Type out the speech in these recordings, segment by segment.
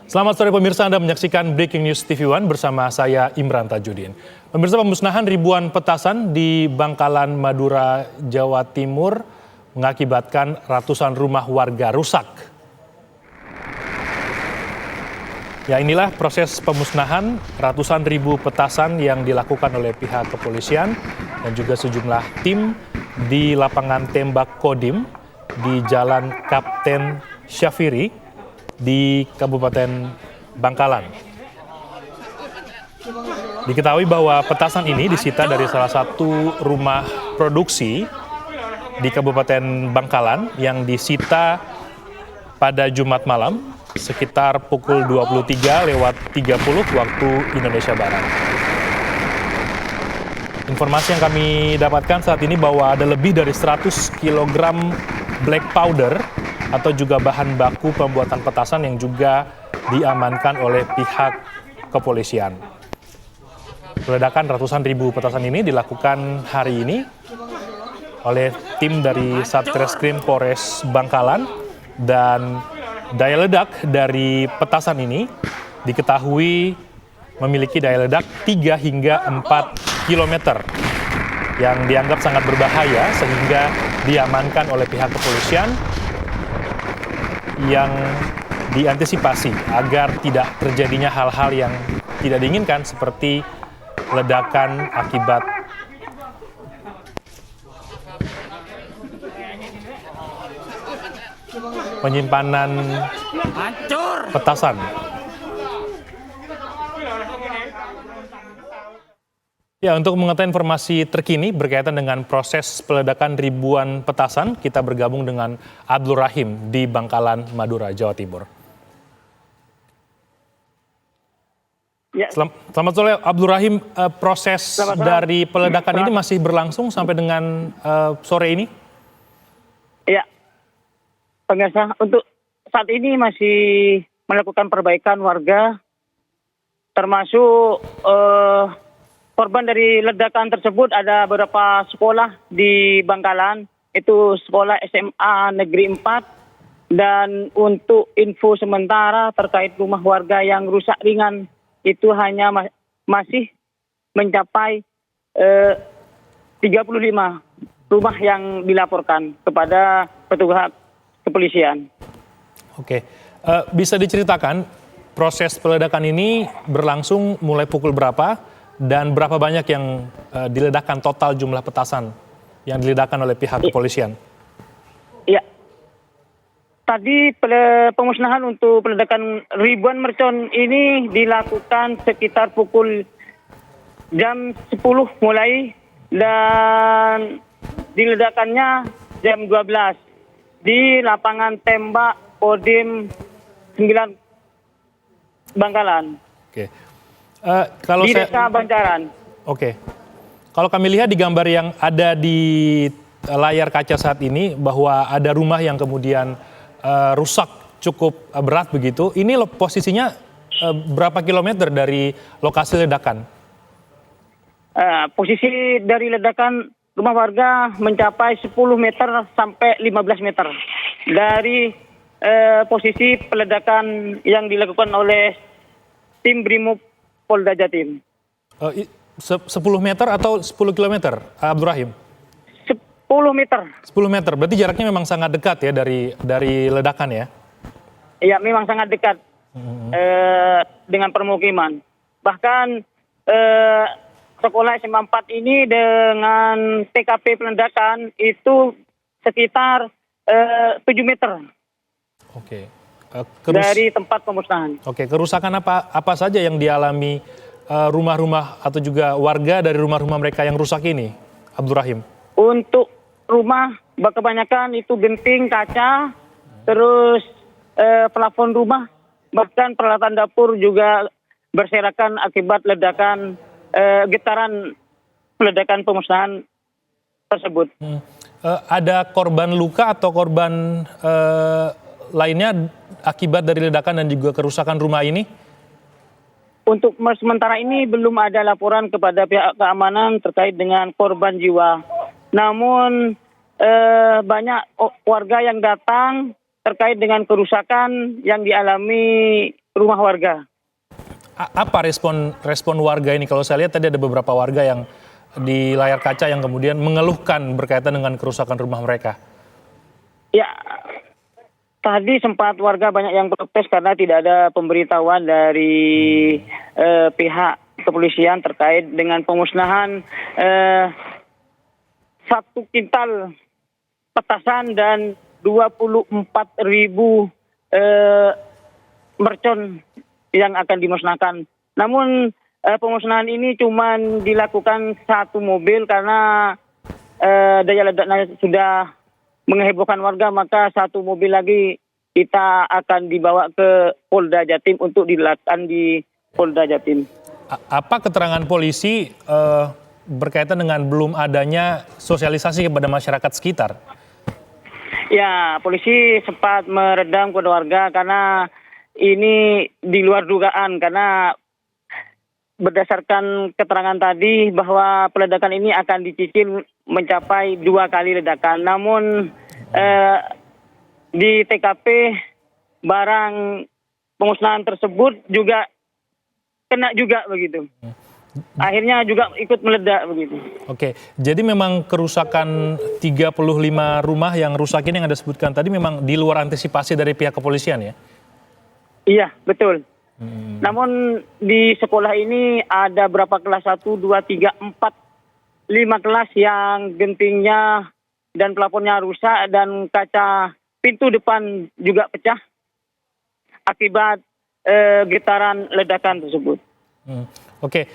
Selamat sore pemirsa, Anda menyaksikan Breaking News TV One bersama saya Imran Tajudin. Pemirsa, pemusnahan ribuan petasan di Bangkalan, Madura, Jawa Timur mengakibatkan ratusan rumah warga rusak. Ya, inilah proses pemusnahan ratusan ribu petasan yang dilakukan oleh pihak kepolisian dan juga sejumlah tim di lapangan tembak Kodim di Jalan Kapten Syafiri di Kabupaten Bangkalan. Diketahui bahwa petasan ini disita dari salah satu rumah produksi di Kabupaten Bangkalan yang disita pada Jumat malam sekitar pukul 23.30 waktu Indonesia Barat. Informasi yang kami dapatkan saat ini bahwa ada lebih dari 100 kg black powder atau juga bahan baku pembuatan petasan yang juga diamankan oleh pihak kepolisian. Peledakan ratusan ribu petasan ini dilakukan hari ini oleh tim dari Satreskrim Polres Bangkalan, dan daya ledak dari petasan ini diketahui memiliki daya ledak 3 hingga 4 km yang dianggap sangat berbahaya sehingga diamankan oleh pihak kepolisian yang diantisipasi agar tidak terjadinya hal-hal yang tidak diinginkan seperti ledakan akibat penyimpanan petasan. Ya, untuk mengetahui informasi terkini berkaitan dengan proses peledakan ribuan petasan, kita bergabung dengan Abdul Rahim di Bangkalan, Madura, Jawa Timur. Ya. Selamat sore, Abdul Rahim. Proses dari peledakan ini masih berlangsung sampai dengan sore ini? Ya, pemirsa, untuk saat ini masih melakukan perbaikan warga, termasuk korban dari ledakan tersebut ada beberapa sekolah di Bangkalan, itu sekolah SMA Negeri 4, dan untuk info sementara terkait rumah warga yang rusak ringan itu hanya masih mencapai 35 rumah yang dilaporkan kepada petugas kepolisian. Oke, bisa diceritakan proses peledakan ini berlangsung mulai pukul berapa? Dan berapa banyak yang diledakkan total jumlah petasan yang diledakkan oleh pihak kepolisian? Ya, tadi pemusnahan untuk peledakan ribuan mercon ini dilakukan sekitar pukul jam 10 mulai, dan diledakannya jam 12 di lapangan tembak Kodim 9 Bangkalan. Oke. Kalau di Desa Banjaran. Oke. Kalau kami lihat di gambar yang ada di layar kaca saat ini bahwa ada rumah yang kemudian rusak cukup berat begitu. Ini posisinya berapa kilometer dari lokasi ledakan? Posisi dari ledakan rumah warga mencapai 10 meter sampai 15 meter dari posisi peledakan yang dilakukan oleh tim Brimob Polda Jatim. 10 meter atau 10 kilometer, Abdul Rahim? 10 meter. 10 meter, berarti jaraknya memang sangat dekat ya dari ledakan ya? Iya, memang sangat dekat dengan permukiman. Bahkan sekolah SMA 4 ini dengan TKP peledakan itu sekitar 7 meter. Oke. Dari tempat pemusnahan. Oke, kerusakan apa saja yang dialami rumah-rumah atau juga warga dari rumah-rumah mereka yang rusak ini, Abdul Rahim? Untuk rumah kebanyakan itu genting kaca, terus plafon rumah, bahkan peralatan dapur juga berserakan akibat ledakan getaran ledakan pemusnahan tersebut. Ada korban luka atau korban lainnya akibat dari ledakan dan juga kerusakan rumah ini? Untuk sementara ini belum ada laporan kepada pihak keamanan terkait dengan korban jiwa. Namun banyak warga yang datang terkait dengan kerusakan yang dialami rumah warga. Apa respon warga ini? Kalau saya lihat tadi ada beberapa warga yang di layar kaca yang kemudian mengeluhkan berkaitan dengan kerusakan rumah mereka. Ya, tadi sempat warga banyak yang protes karena tidak ada pemberitahuan dari pihak kepolisian terkait dengan pemusnahan 1 kintal petasan dan 24.000 mercon yang akan dimusnahkan. Namun pemusnahan ini cuma dilakukan 1 mobil karena daya ledaknya sudah menghebohkan warga, maka 1 mobil lagi kita akan dibawa ke Polda Jatim untuk dilakukan di Polda Jatim. Apa keterangan polisi berkaitan dengan belum adanya sosialisasi kepada masyarakat sekitar? Ya, polisi sempat meredam kepada warga karena ini di luar dugaan, karena berdasarkan keterangan tadi bahwa peledakan ini akan dicicil mencapai 2 kali ledakan. Namun di TKP barang pemusnahan tersebut juga kena juga begitu. Akhirnya juga ikut meledak begitu. Oke, jadi memang kerusakan 35 rumah yang rusak ini yang Anda sebutkan tadi memang di luar antisipasi dari pihak kepolisian ya? Iya, betul. Namun di sekolah ini ada berapa kelas? 1, 2, 3, 4, 5 kelas yang gentingnya dan plafonnya rusak dan kaca pintu depan juga pecah akibat getaran ledakan tersebut. Oke,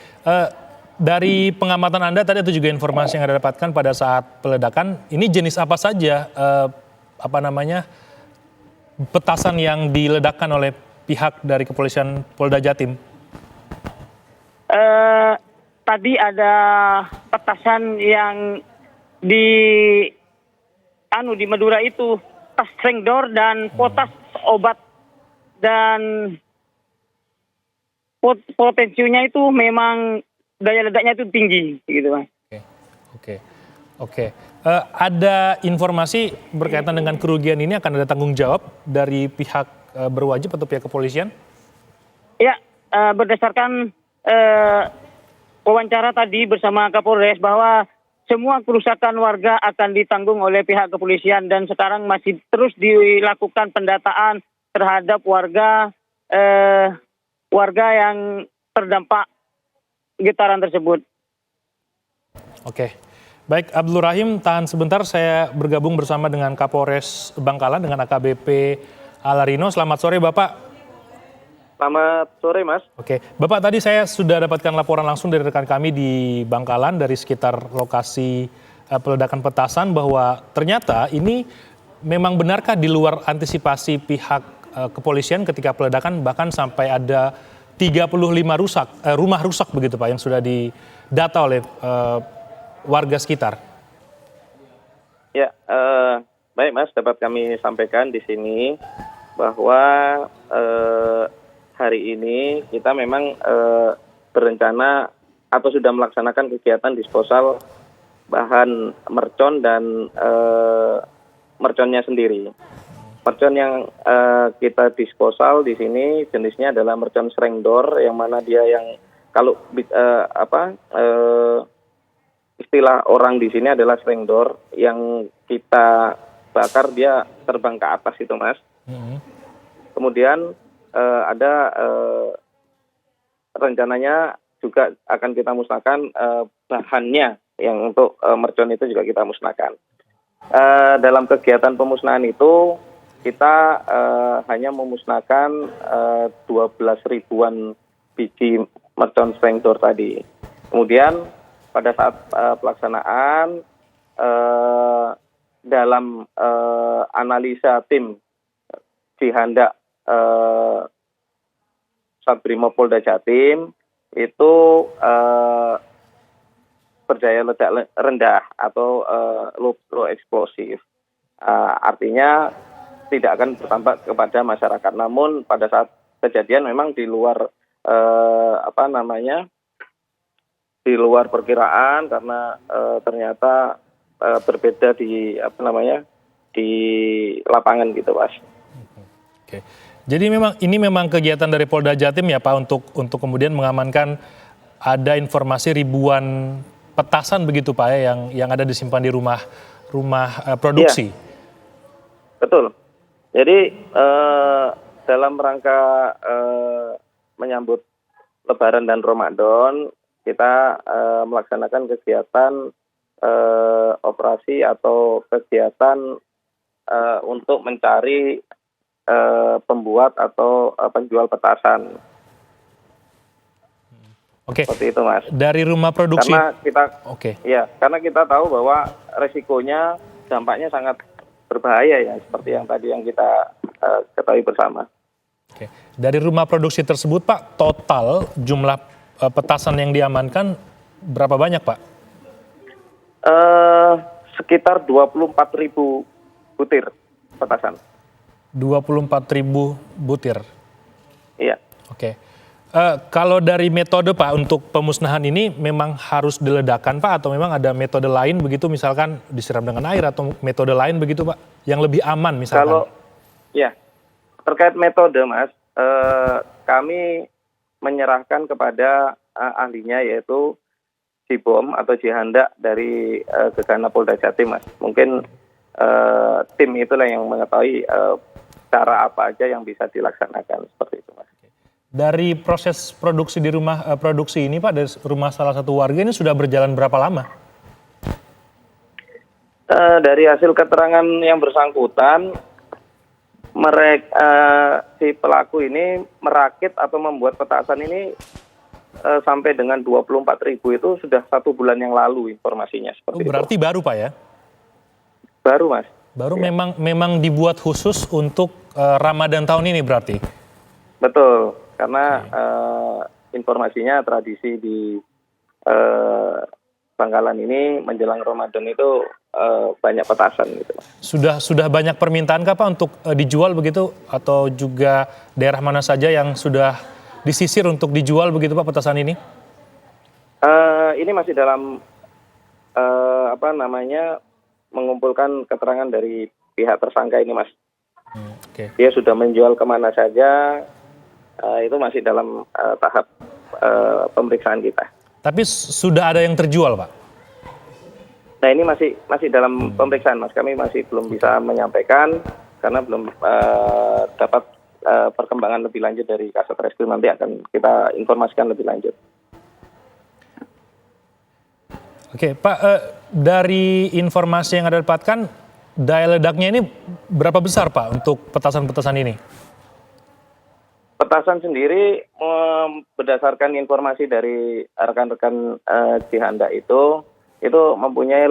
dari pengamatan Anda tadi itu juga informasi yang Anda dapatkan pada saat peledakan. Ini jenis apa saja petasan yang diledakkan oleh pihak dari kepolisian Polda Jatim? Tadi ada petasan yang di Madura itu, tas strengdor dan potas obat, dan potensinya itu memang daya ledaknya itu tinggi gitu, Mas. Oke. Ada informasi berkaitan dengan kerugian ini akan ada tanggung jawab dari pihak berwajib atau pihak kepolisian? Ya, berdasarkan wawancara tadi bersama Kapolres bahwa semua kerusakan warga akan ditanggung oleh pihak kepolisian dan sekarang masih terus dilakukan pendataan terhadap warga yang terdampak getaran tersebut. Oke. Baik, Abdul Rahim, tahan sebentar, saya bergabung bersama dengan Kapolres Bangkalan dengan AKBP Alarino. Selamat sore, Bapak. Selamat sore, Mas. Oke, Bapak, tadi saya sudah dapatkan laporan langsung dari rekan kami di Bangkalan dari sekitar lokasi peledakan petasan bahwa ternyata ini memang benarkah di luar antisipasi pihak kepolisian ketika peledakan bahkan sampai ada 35 rumah rusak begitu Pak yang sudah didata oleh warga sekitar. Ya, baik Mas, dapat kami sampaikan di sini bahwa hari ini kita memang berencana atau sudah melaksanakan kegiatan disposal bahan mercon dan merconnya sendiri. Mercon yang kita disposal di sini jenisnya adalah mercon strengdor, yang mana dia yang kalau istilah orang di sini adalah strengdor, yang kita bakar dia terbang ke atas itu, Mas. Kemudian ada rencananya juga akan kita musnahkan bahannya, yang untuk mercon itu juga kita musnahkan. Dalam kegiatan pemusnahan itu kita hanya memusnahkan 12 ribuan biji mercon strengdor tadi. Kemudian pada saat pelaksanaan dalam analisa tim Jihandak Satbrimo Polda Jatim itu berdaya ledak rendah atau low eksplosif. Artinya tidak akan berdampak kepada masyarakat. Namun pada saat kejadian memang di luar di luar perkiraan karena ternyata berbeda di di lapangan gitu, Mas. Oke. Jadi ini memang kegiatan dari Polda Jatim ya Pak untuk kemudian mengamankan ada informasi ribuan petasan begitu Pak ya yang ada disimpan di rumah produksi. Iya, betul. Jadi dalam rangka menyambut Lebaran dan Ramadan, kita melaksanakan kegiatan operasi atau kegiatan untuk mencari pembuat atau penjual petasan. Oke. Seperti itu, Mas. Dari rumah produksi. Karena kita tahu bahwa resikonya, dampaknya sangat berbahaya ya, seperti yang tadi yang kita ketahui bersama. Oke. Dari rumah produksi tersebut, Pak, total jumlah petasan yang diamankan berapa banyak, Pak? Sekitar 24.000 butir petasan. 24.000 butir. Iya. Oke. Kalau dari metode Pak untuk pemusnahan ini memang harus diledakkan Pak atau memang ada metode lain begitu misalkan disiram dengan air atau metode lain begitu Pak yang lebih aman misalkan? Terkait metode Mas, kami menyerahkan kepada ahlinya yaitu Jibom atau Jihandak dari Gegana Polda Jatim Mas. Mungkin tim itulah yang mengetahui cara apa aja yang bisa dilaksanakan seperti itu Mas. Dari proses produksi di rumah produksi ini Pak, dari rumah salah satu warga ini sudah berjalan berapa lama? Dari hasil keterangan yang bersangkutan, si pelaku ini merakit atau membuat petasan ini sampai dengan 24.000 itu sudah 1 bulan yang lalu informasinya seperti itu. Berarti baru Pak ya? Baru Mas. Baru ya. memang dibuat khusus untuk Ramadan tahun ini berarti? Betul. Karena informasinya tradisi di Bangkalan ini menjelang Ramadan itu banyak petasan gitu. Sudah banyak permintaan kah Pak untuk dijual begitu atau juga daerah mana saja yang sudah disisir untuk dijual begitu Pak petasan ini? Ini masih dalam mengumpulkan keterangan dari pihak tersangka ini Mas. Okay. Dia sudah menjual kemana saja. Itu masih dalam tahap pemeriksaan kita. Tapi sudah ada yang terjual, Pak? Nah ini masih dalam pemeriksaan, Mas. Kami masih belum bisa menyampaikan karena belum dapat perkembangan lebih lanjut dari Kasat Reskrim. Nanti akan kita informasikan lebih lanjut. Oke, Pak. Dari informasi yang Anda dapatkan, daya ledaknya ini berapa besar, Pak, untuk petasan-petasan ini? Petasan sendiri berdasarkan informasi dari rekan-rekan Jihandak itu mempunyai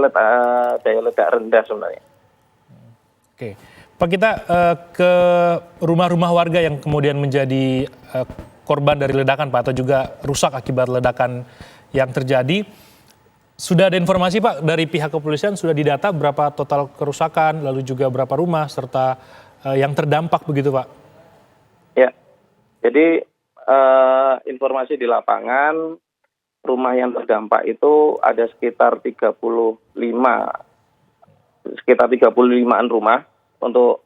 daya ledak rendah sebenarnya. Oke, Pak, kita ke rumah-rumah warga yang kemudian menjadi korban dari ledakan Pak atau juga rusak akibat ledakan yang terjadi. Sudah ada informasi Pak dari pihak kepolisian sudah didata berapa total kerusakan lalu juga berapa rumah serta yang terdampak begitu Pak? Ya. Jadi informasi di lapangan rumah yang terdampak itu ada sekitar 35-an rumah untuk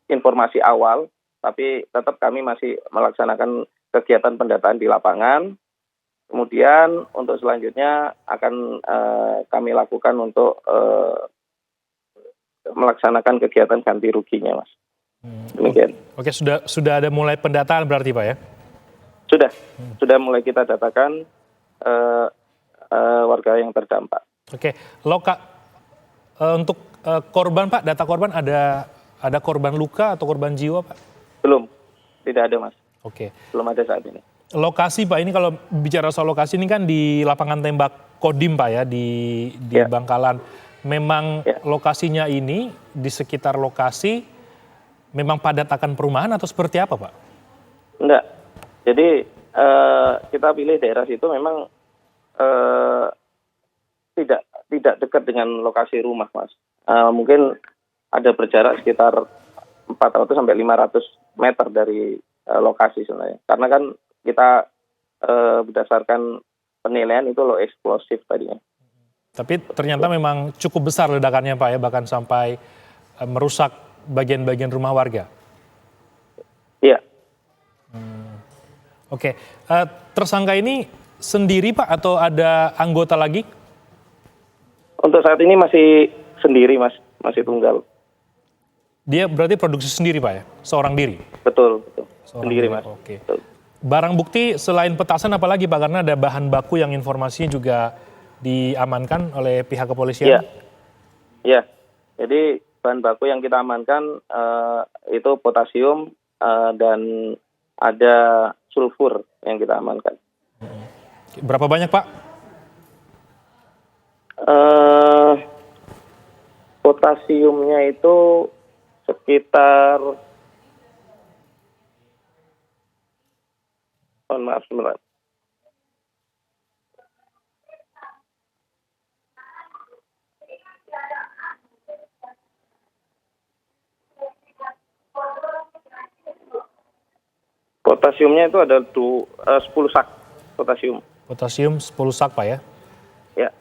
informasi awal, tapi tetap kami masih melaksanakan kegiatan pendataan di lapangan. Kemudian untuk selanjutnya akan kami lakukan untuk melaksanakan kegiatan ganti ruginya, Mas. Demikian. Oke, sudah ada mulai pendataan berarti Pak ya? Sudah mulai kita datakan warga yang terdampak. Oke, untuk korban Pak, data korban ada korban luka atau korban jiwa Pak? Belum, tidak ada Mas. Oke. Belum ada saat ini. Lokasi Pak, ini kalau bicara soal lokasi ini kan di lapangan tembak Kodim Pak ya, di Bangkalan. Memang lokasinya ini di sekitar lokasi memang padat akan perumahan atau seperti apa Pak? Enggak. Jadi kita pilih daerah situ memang tidak dekat dengan lokasi rumah Mas. Mungkin ada berjarak sekitar 400 sampai 500 meter dari lokasi sebenarnya. Karena kan kita berdasarkan penilaian itu low eksplosif tadinya. Tapi ternyata memang cukup besar ledakannya Pak ya, bahkan sampai merusak bagian-bagian rumah warga. Iya. Oke, tersangka ini sendiri Pak atau ada anggota lagi? Untuk saat ini masih sendiri Mas, masih tunggal. Dia berarti produksi sendiri Pak ya? Seorang diri? Betul, betul. Seorang Sendiri diri, Mas. Oke. Betul. Barang bukti selain petasan apa lagi Pak? Karena ada bahan baku yang informasinya juga diamankan oleh pihak kepolisian. Iya. Iya. Jadi bahan baku yang kita amankan itu potasium dan ada sulfur yang kita amankan. Berapa banyak Pak? Potasiumnya itu sekitar, maaf sebentar. Potasiumnya itu ada 10 sak potasium. Potasium 10 sak Pak ya? Ya.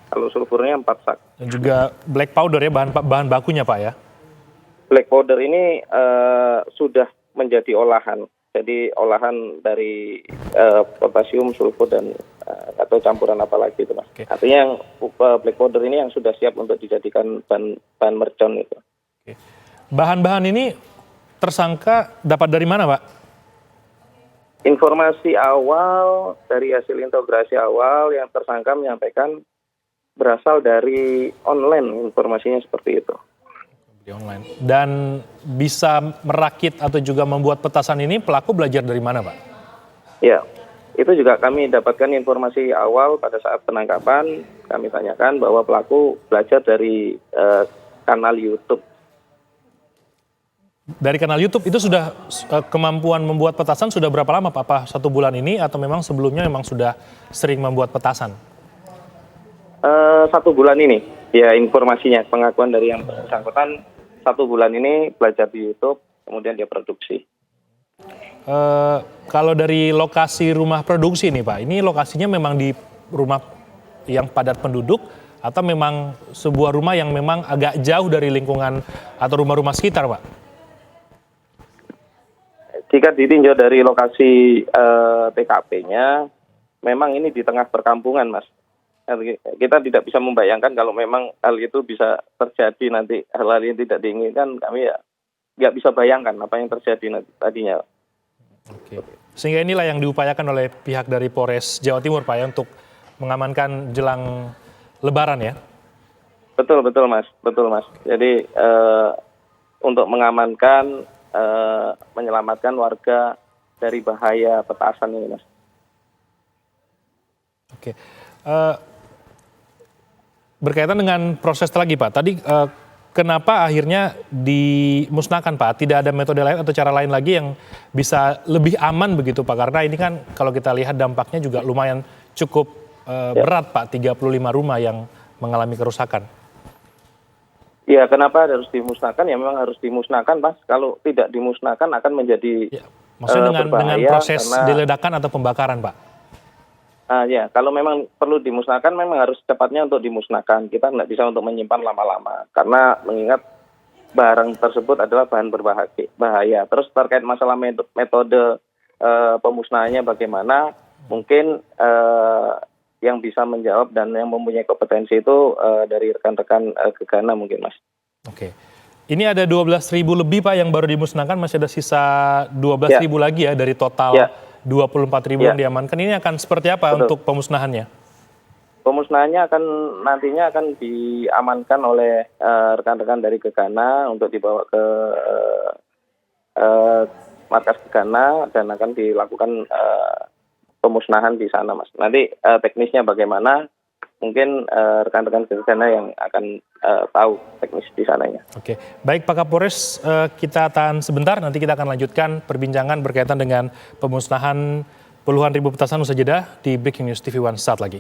Kalau sulfurnya 4 sak. Dan juga black powder ya, bahan bakunya Pak ya? Black powder ini sudah menjadi olahan. Jadi olahan dari potasium, sulfur, dan atau campuran apa lagi itu Mas. Oke. Artinya yang black powder ini yang sudah siap untuk dijadikan bahan mercon itu. Oke. Bahan-bahan ini tersangka dapat dari mana Pak? Informasi awal dari hasil integrasi awal yang tersangka menyampaikan berasal dari online, informasinya seperti itu. Di online. Dan bisa merakit atau juga membuat petasan ini pelaku belajar dari mana Pak? Ya, itu juga kami dapatkan informasi awal pada saat penangkapan. Kami tanyakan bahwa pelaku belajar dari kanal YouTube. Dari kanal YouTube itu sudah kemampuan membuat petasan sudah berapa lama Pak? Apa 1 bulan ini atau memang sebelumnya memang sudah sering membuat petasan? 1 bulan ini, ya informasinya, pengakuan dari yang bersangkutan 1 bulan ini belajar di YouTube, kemudian dia produksi. Kalau dari lokasi rumah produksi nih Pak, ini lokasinya memang di rumah yang padat penduduk atau memang sebuah rumah yang memang agak jauh dari lingkungan atau rumah-rumah sekitar Pak? Jika ditinjau dari lokasi TKP-nya, memang ini di tengah perkampungan, Mas. Kita tidak bisa membayangkan kalau memang hal itu bisa terjadi nanti, hal-hal yang tidak diinginkan, kami ya nggak bisa bayangkan apa yang terjadi nanti, tadinya. Oke. Sehingga inilah yang diupayakan oleh pihak dari Polres Jawa Timur, Pak, ya, untuk mengamankan jelang Lebaran ya? Betul, Mas. Betul, Mas. Jadi untuk mengamankan, menyelamatkan warga dari bahaya petasan ini, Mas. Oke. Berkaitan dengan proses lagi Pak, tadi kenapa akhirnya dimusnahkan Pak? Tidak ada metode lain atau cara lain lagi yang bisa lebih aman begitu Pak? Karena ini kan kalau kita lihat dampaknya juga lumayan cukup berat Pak, 35 rumah yang mengalami kerusakan. Ya, kenapa harus dimusnahkan? Ya memang harus dimusnahkan, Mas. Kalau tidak dimusnahkan akan menjadi Ya, maksudnya dengan proses karena diledakan atau pembakaran Pak? Ya, kalau memang perlu dimusnahkan, memang harus cepatnya untuk dimusnahkan. Kita tidak bisa untuk menyimpan lama-lama. Karena mengingat barang tersebut adalah bahan berbahaya. Terus terkait masalah metode pemusnahannya bagaimana, mungkin yang bisa menjawab dan yang mempunyai kompetensi itu dari rekan-rekan Gegana mungkin, Mas. Oke. Ini ada 12.000 lebih Pak yang baru dimusnahkan, masih ada sisa 12.000 lagi ya dari total 24.000 yang diamankan. Ini akan seperti apa untuk pemusnahannya? Pemusnahannya nantinya akan diamankan oleh rekan-rekan dari Gegana untuk dibawa ke markas Gegana dan akan dilakukan pemusnahan di sana, Mas. Nanti teknisnya bagaimana, mungkin rekan-rekan Gegana yang akan tahu teknis di sananya. Oke, baik Pak Kapolres, kita tahan sebentar, nanti kita akan lanjutkan perbincangan berkaitan dengan pemusnahan puluhan ribu petasan usai jeda di Breaking News TV One saat lagi.